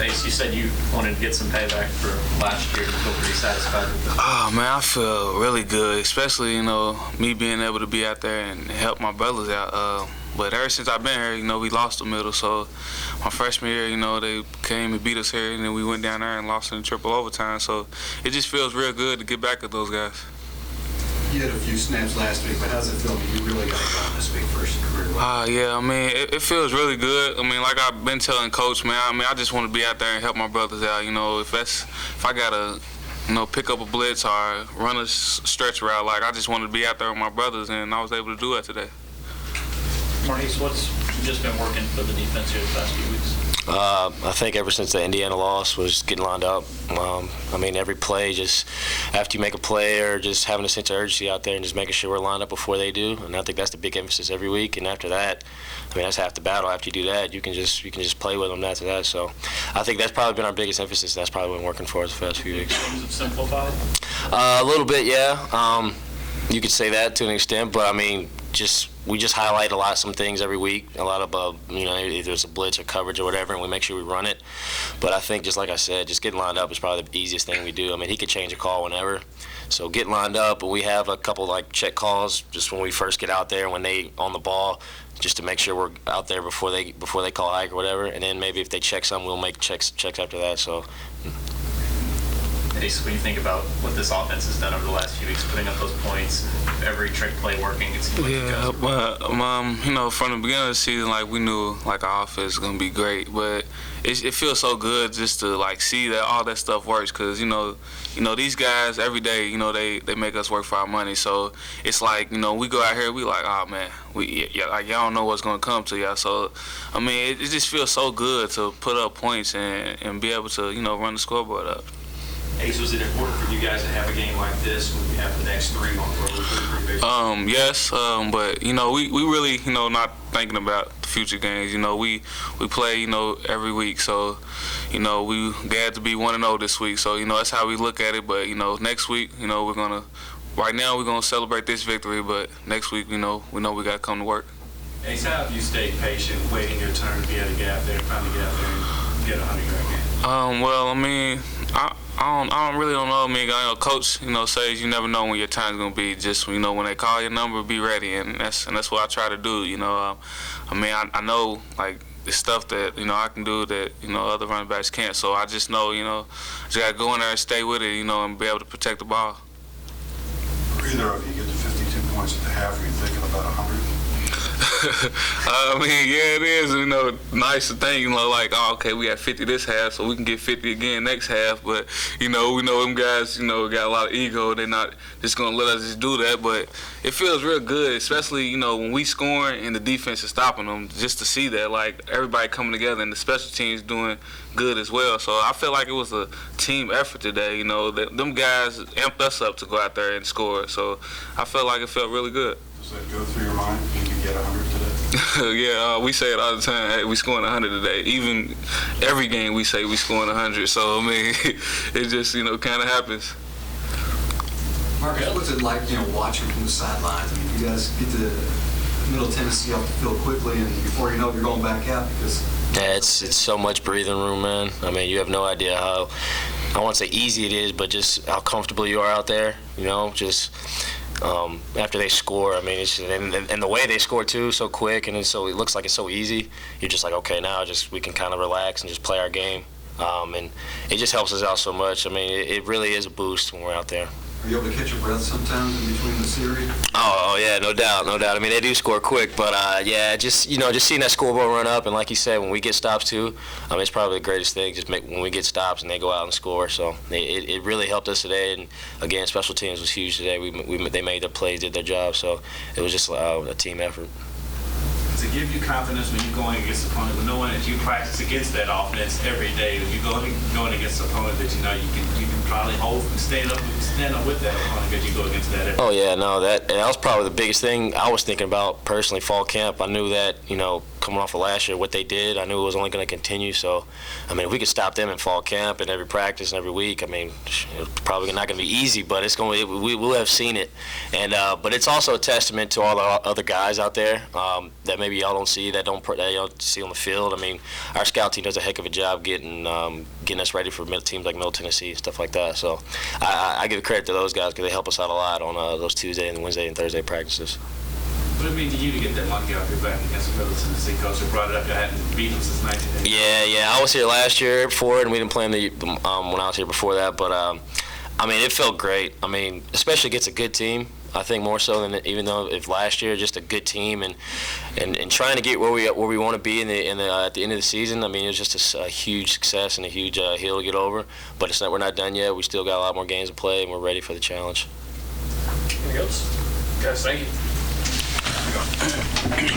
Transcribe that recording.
Ace, you said you wanted to get some payback for last year. Do you feel pretty satisfied with that? Oh, man, I feel really good, especially, me being able to be out there and help my brothers out. But ever since I've been here, we lost the middle. So my freshman year, they came and beat us here, and then we went down there and lost in triple overtime. So it just feels real good to get back at those guys. You had a few snaps last week, but how's it feel? You really got it going this week, first career. Yeah, it feels really good. Like I've been telling Coach, man, I just want to be out there and help my brothers out. If I gotta, pick up a blitz or run a stretch route, I just wanted to be out there with my brothers, and I was able to do that today. Maurice, what's just been working for the defense here the past few weeks? I think ever since the Indiana loss was getting lined up. Every play, just after you make a play or just having a sense of urgency out there and just making sure we're lined up before they do. And I think that's the big emphasis every week. And after that, that's half the battle. After you do that, you can just play with them after that. So I think that's probably been our biggest emphasis. That's probably been working for us the past few weeks. In terms of simplified? A little bit, yeah. You could say that to an extent, but we just highlight some things every week. A lot of either it's a blitz or coverage or whatever, and we make sure we run it. But I think, just like I said, just getting lined up is probably the easiest thing we do. He could change a call whenever. So getting lined up, and we have a couple check calls just when we first get out there, when they on the ball, just to make sure we're out there before they call hike or whatever. And then maybe if they check some, we'll make checks after that. So. Ace, when you think about what this offense has done over the last few weeks, putting up those points, every trick play working, it seems like you guys are from the beginning of the season, we knew our offense was gonna be great, but it feels so good just to see that all that stuff works, because these guys every day, they make us work for our money. So it's we go out here, we oh man, y'all don't know what's gonna come to y'all. So it just feels so good to put up points and be able to run the scoreboard up. Ace, was it important for you guys to have a game like this when you have the next three on the road? Yes, but we really not thinking about the future games. We play every week, so we glad to be 1-0 this week. So that's how we look at it. But next week right now we're gonna celebrate this victory, but next week we know we gotta come to work. Ace, how have you stayed patient, waiting your turn to be able to get out there, finally get out there and get a 100-yard game? I don't really know. Coach, says you never know when your time's gonna be. Just when they call your number, be ready, and that's what I try to do. I know the stuff that I can do that other running backs can't. So I just know just gotta go in there and stay with it, and be able to protect the ball. For either of you, get to 52 points at the half. Are you thinking about 100? Yeah, it is, nice to think, okay, we had 50 this half, so we can get 50 again next half, but, we know them guys, got a lot of ego. They're not just going to let us just do that, but it feels real good, especially, when we scoring and the defense is stopping them, just to see that, everybody coming together and the special teams doing good as well. So I feel like it was a team effort today, them guys amped us up to go out there and score, so I felt like it felt really good. Does that go through your mind? You can get 100 today? Yeah, we say it all the time. Hey, we scoring 100 today. Even every game we say we scoring 100. So it just kind of happens. Marcus, what's it like watching from the sidelines? You guys get to Middle Tennessee off the field quickly, and before you know it, you're going back out because. Yeah, it's so much breathing room, man. You have no idea how, I won't say easy it is, but just how comfortable you are out there. After they score, it's just, and the way they score too, so quick, and it looks like it's so easy. You're just okay, now we can kind of relax and just play our game, and it just helps us out so much. It really is a boost when we're out there. Are you able to catch your breath sometimes in between the series? Oh yeah, no doubt. They do score quick, but just seeing that scoreboard run up, and like you said, when we get stops too, it's probably the greatest thing. When we get stops and they go out and score, so it really helped us today. And again, special teams was huge today. They made their plays, did their job, so it was just a team effort. Does it give you confidence when you're going against an opponent, with knowing that you practice against that offense every day, when you're going against an opponent that you can probably hold and stand up with that opponent because you go against that? Oh yeah, no, that was probably the biggest thing I was thinking about personally. Fall camp, I knew that coming off of last year, what they did, I knew it was only going to continue. So, I mean, if we could stop them in fall camp and every practice and every week, I mean, it's probably not going to be easy, but it's going to, we will have seen it. And but it's also a testament to all the other guys out there that maybe y'all don't see, that y'all see on the field. I mean, our scout team does a heck of a job getting us ready for teams like Middle Tennessee and stuff like that. So I give credit to those guys because they help us out a lot on those Tuesday and Wednesday and Thursday practices. What did it mean to you to get that monkey off your back against the Middle Tennessee coach who brought it up? You hadn't beat him since 1980. Yeah. I was here last year before, and we didn't play him when I was here before that. But I mean, it felt great. I mean, especially against a good team. I think more so than even though if last year just a good team and trying to get where we want to be at the end of the season. I mean, it was just a huge success and a huge hill to get over. But we're not done yet. We still got a lot more games to play, and we're ready for the challenge. Anything else? Guys, thank you.